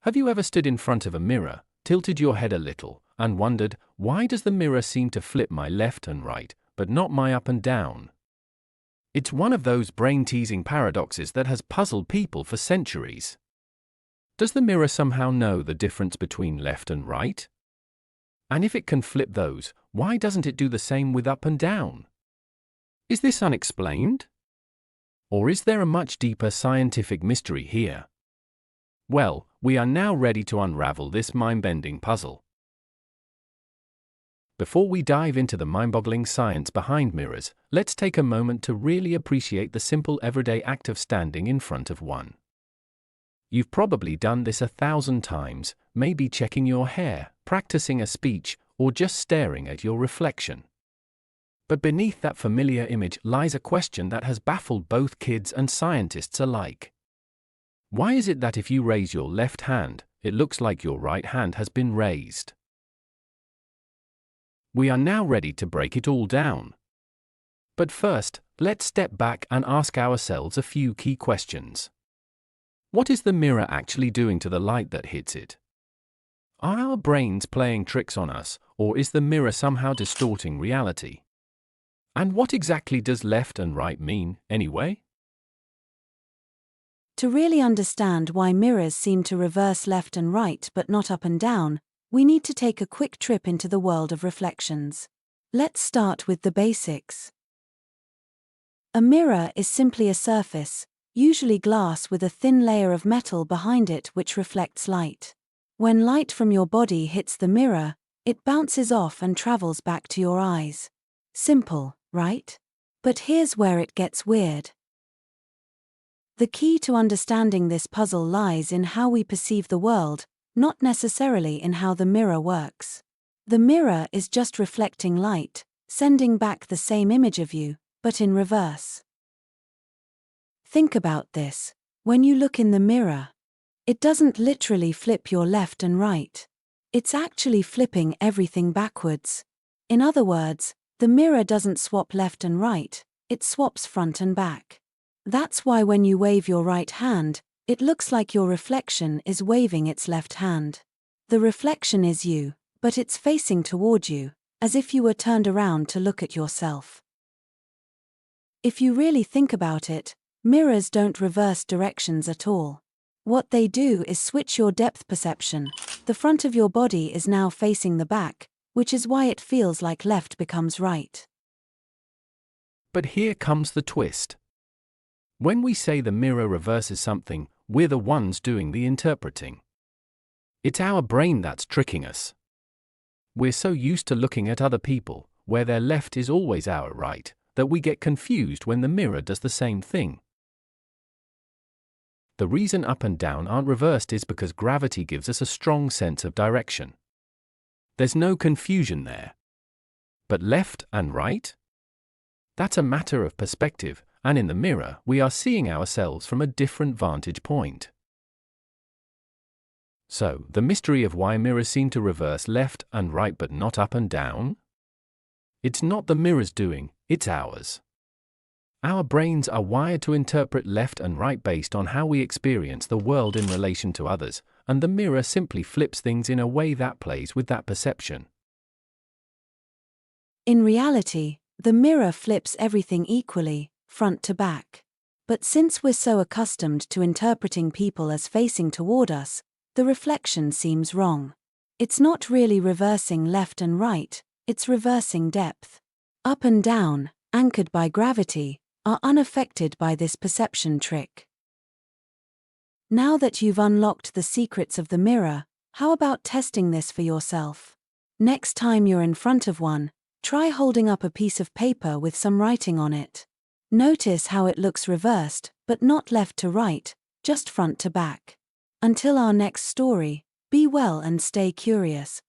Have you ever stood in front of a mirror, tilted your head a little, and wondered, why does the mirror seem to flip my left and right, but not my up and down? It's one of those brain-teasing paradoxes that has puzzled people for centuries. Does the mirror somehow know the difference between left and right? And if it can flip those, why doesn't it do the same with up and down? Is this unexplained? Or is there a much deeper scientific mystery here? Well, we are now ready to unravel this mind-bending puzzle. Before we dive into the mind-boggling science behind mirrors, let's take a moment to really appreciate the simple everyday act of standing in front of one. You've probably done this 1,000 times, maybe checking your hair, practicing a speech, or just staring at your reflection. But beneath that familiar image lies a question that has baffled both kids and scientists alike. Why is it that if you raise your left hand, it looks like your right hand has been raised? We are now ready to break it all down. But first, let's step back and ask ourselves a few key questions. What is the mirror actually doing to the light that hits it? Are our brains playing tricks on us, or is the mirror somehow distorting reality? And what exactly does left and right mean, anyway? To really understand why mirrors seem to reverse left and right but not up and down, we need to take a quick trip into the world of reflections. Let's start with the basics. A mirror is simply a surface, usually glass with a thin layer of metal behind it which reflects light. When light from your body hits the mirror, it bounces off and travels back to your eyes. Simple, right? But here's where it gets weird. The key to understanding this puzzle lies in how we perceive the world, not necessarily in how the mirror works. The mirror is just reflecting light, sending back the same image of you, but in reverse. Think about this. When you look in the mirror, it doesn't literally flip your left and right. It's actually flipping everything backwards. In other words, the mirror doesn't swap left and right, it swaps front and back. That's why when you wave your right hand, it looks like your reflection is waving its left hand. The reflection is you, but it's facing toward you, as if you were turned around to look at yourself. If you really think about it, mirrors don't reverse directions at all. What they do is switch your depth perception. The front of your body is now facing the back, which is why it feels like left becomes right. But here comes the twist. When we say the mirror reverses something, we're the ones doing the interpreting. It's our brain that's tricking us. We're so used to looking at other people, where their left is always our right, that we get confused when the mirror does the same thing. The reason up and down aren't reversed is because gravity gives us a strong sense of direction. There's no confusion there. But left and right? That's a matter of perspective, and in the mirror, we are seeing ourselves from a different vantage point. So, the mystery of why mirrors seem to reverse left and right but not up and down? It's not the mirror's doing, it's ours. Our brains are wired to interpret left and right based on how we experience the world in relation to others, and the mirror simply flips things in a way that plays with that perception. In reality, the mirror flips everything equally, front to back. But since we're so accustomed to interpreting people as facing toward us, the reflection seems wrong. It's not really reversing left and right, it's reversing depth. Up and down, anchored by gravity, are unaffected by this perception trick. Now that you've unlocked the secrets of the mirror, how about testing this for yourself? Next time you're in front of one, try holding up a piece of paper with some writing on it. Notice how it looks reversed, but not left to right, just front to back. Until our next story, be well and stay curious.